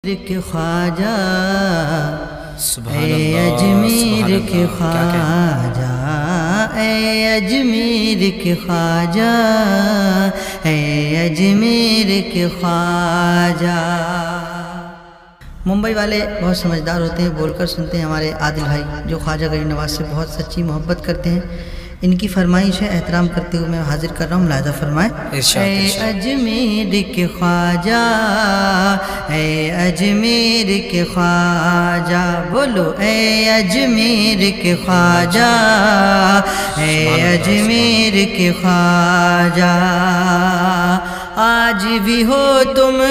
کے خواجہ اے اجمیر کے خواجہ اے اجمیر کے خواجہ اے اجمیر کے خواجہ۔ ممبئی والے بہت سمجھدار ہوتے ہیں، بول کر سنتے ہیں۔ ہمارے عادل بھائی جو خواجہ غریب نواز سے بہت سچی محبت کرتے ہیں، ان کی فرمائش ہے احترام کرتے ہوئے میں حاضر کر رہا ہوں، ملاحظہ فرمائیں۔ اے اجمیر کے خواجہ اے اجمیر کے خواجہ، بولو اے اجمیر کے خواجہ اے اجمیر کے خواجہ، آج بھی ہو تم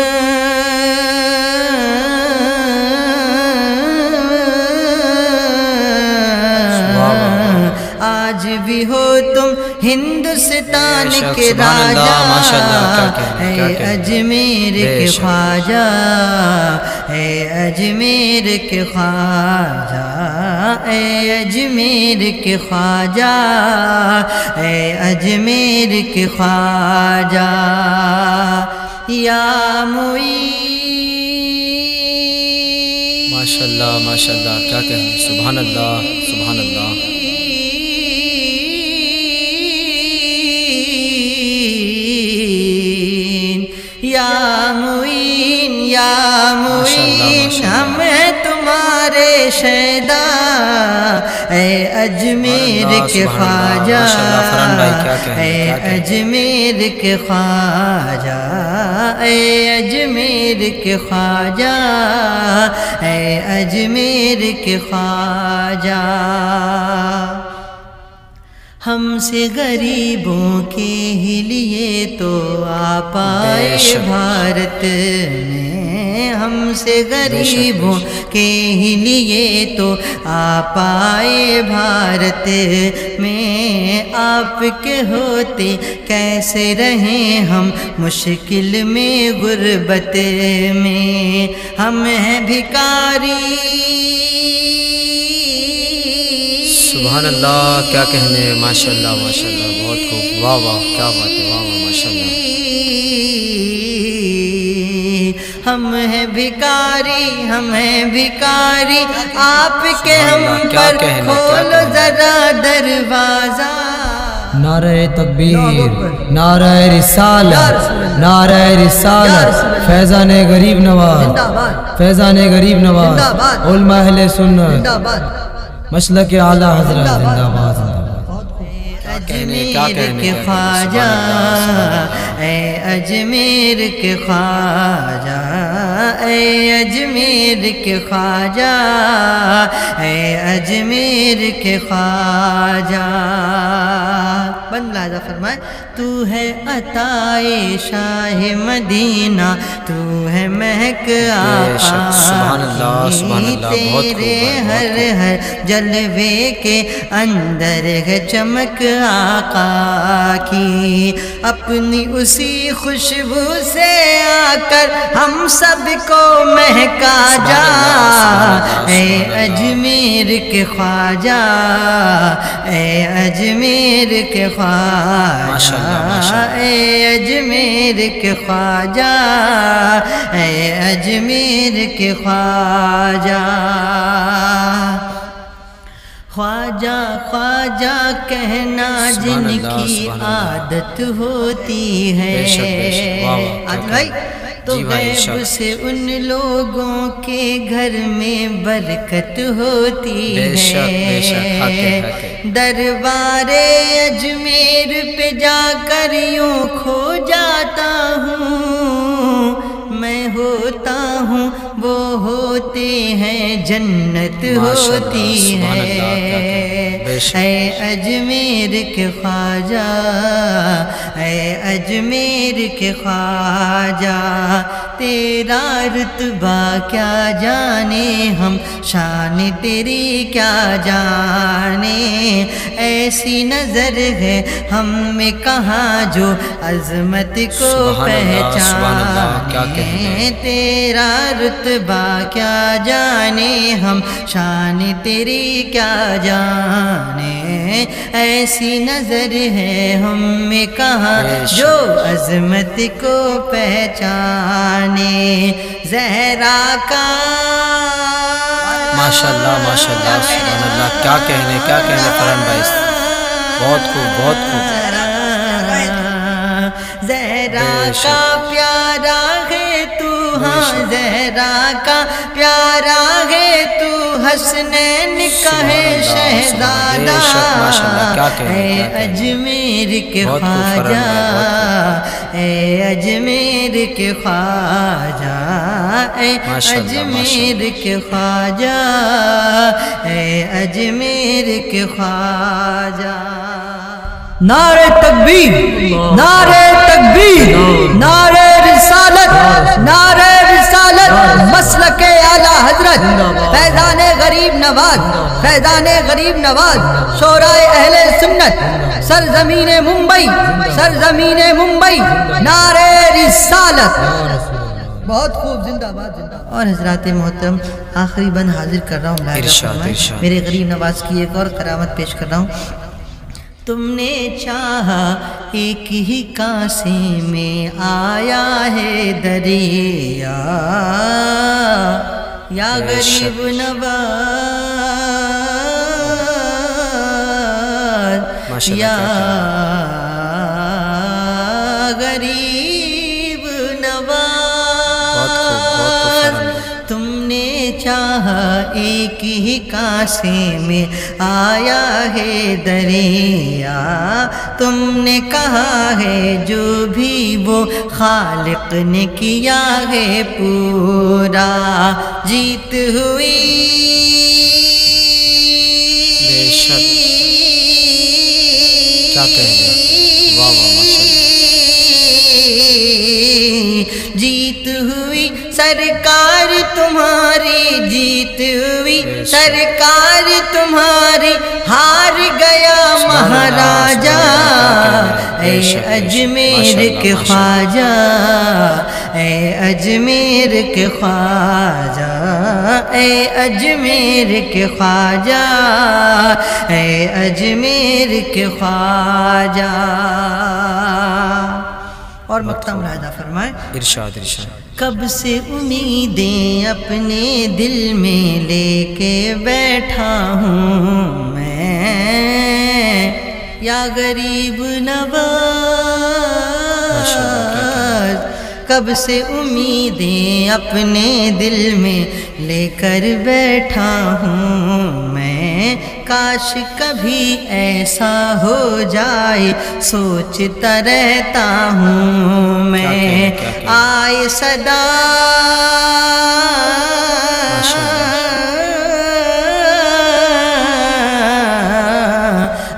آج بھی ہو تم ہندوستان کے راجہ، اے اجمیر کے خواجہ اے اجمیر کے خواجہ اے اجمیر کے خواجہ اے اجمیر کے خواجہ، یا معین۔ ماشاءاللہ ماشاءاللہ، کیا کہیں، سبحان اللہ سبحان اللہ۔ یا معین یا معین، ہم ہیں تمہارے شیدا اے اجمیر کے خواجہ اے اجمیر کے خواجہ اے اجمیر کے خواجہ اے اجمیر کے خواجہ، ہم سے غریبوں کے ہی لیے تو آپ آئے بھارت میں، ہم سے غریبوں کے ہی لیے تو آپ آئے بھارت میں، آپ کے ہوتے کیسے رہیں ہم مشکل میں غربت میں، ہم ہیں بھکاری۔ سبحان اللہ، کیا کہنے، ماشاءاللہ ماشاءاللہ، بہت خوب، واہ واہ، کیا بات ہے، واہ واہ، ماشاءاللہ۔ ہم ہیں بھکاری، ہم ہیں بھکاری، آپ کے ہم پر کھولو ذرا دروازہ۔ نعرہ تکبیر، نعرہ رسالت، نعرہ رسالت، فیضان غریب نواز، فیضان غریب نواز، علماء اہل سنت، مسلک اعلی حضرت، زندہ باد زندہ باد۔ اجمیر کے خواجہ اے اجمیر کے خواجہ اے اجمیر کے خواجہ اے اجمیر کے خواجہ، بند لہذا فرمائے، تو ہے عطائے شاہ مدینہ، تو ہے مہک آقا کی، تیرے ہر ہر جلوے کے اندر ہے چمک آقا کی، اپنی اسی خوشبو سے آ کر ہم سب کو مہکا جا، اے اجمیر کے خواجہ اے اجمیر کے خواجہ اے اجمیر کے خواجہ اے اجمیر کے خواجہ۔ خواجہ خواجہ کہنا جن کی عادت ہوتی ہے، بھائی تو غیب سے ان لوگوں کے گھر میں برکت ہوتی ہے، دربار اجمیر پہ جا کر یوں کھو جاتا ہوں میں، ہوتا ہوں وہ ہوتے ہیں جنت ہوتی ہے، اے اجمیر کے خواجہ اے اجمیر کے خواجہ، تیرا رتبہ کیا جانے ہم، شان تیری کیا جانے، ایسی نظر ہے ہم میں کہاں جو عظمت کو پہچانے، تیرا رتبہ کیا جانے ہم، شان تیری کیا جانے، ایسی نظر ہے ہم میں کہاں جو عظمت کو پہچانے، زہرا کا ماشاءاللہ ماشاءاللہ سبحان اللہ، کیا کہنے فرحان بھائی، بہت خوب بہت خوب۔ زہرا کا پیارا ہے تو، ہاں زہرا کا پیارا ہے تو، حسنین کا ہے شہزادہ، اے اجمیر کے خواجہ، اے اجمیر کے خواجہ، اے اجمیر کے خواجہ، اے اجمیر کے خواجہ۔ نعرہ تکبیر، نعرہ تکبیر، نعرہ رسالت، نعرہ رسالت، مسلک اعلیٰ حضرت فیضان غریب نواز، فیضان غریب نواز، شورائے اہل سنت، سرزمین ممبئی، سرزمین ممبئی، نعرہ رسالت۔ بہت خوب، زندہ باد زندہ باد۔ اور حضرات محترم، آخری بند حاضر کر رہا ہوں، میرے غریب نواز کی ایک اور کرامت پیش کر رہا ہوں۔ تم نے چاہا ایک ہی کاسے میں آیا ہے دریا، یا غریب نواز، یا غریب نواز، تم نے چاہا ایک ہی کاسے میں آیا ہے دریا، تم نے کہا ہے جو بھی وہ خالق نے کیا ہے پورا، جیت ہوئی بے شک، کیا کہیں گے، واہ واہ ماشاءاللہ، جیت ہوئی سرکار تمہاری، جیت ہوئی سرکار تمہاری، ہار گیا مہاراجا، اے اجمیر کے خواجہ، اے اجمیر کے خواجہ، اے اجمیر کے خواجہ، اے اجمیر کے خواجہ۔ اور مقطع ملاحظہ فرمائے، ارشاد ارشاد۔ کب سے امیدیں اپنے دل میں لے کے بیٹھا ہوں میں، یا غریب نواز، کب سے امیدیں اپنے دل میں لے کر بیٹھا ہوں میں، کاش کبھی ایسا ہو جائے سوچتا رہتا ہوں میں، آئے صدا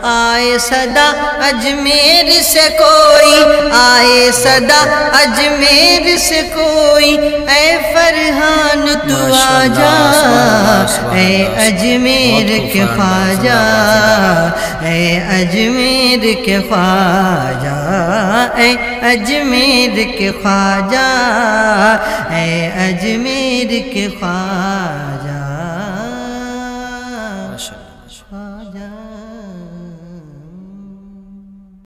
آئے صدا اجمیر سے کوئی، آئے صدا اجمیر سے کوئی، اے فرحان تو آجا، اے اجمیر کے خواجہ، اے اجمیر کے خواجہ، اے اجمیر کے خواجہ، اے اجمیر کے خواجہ۔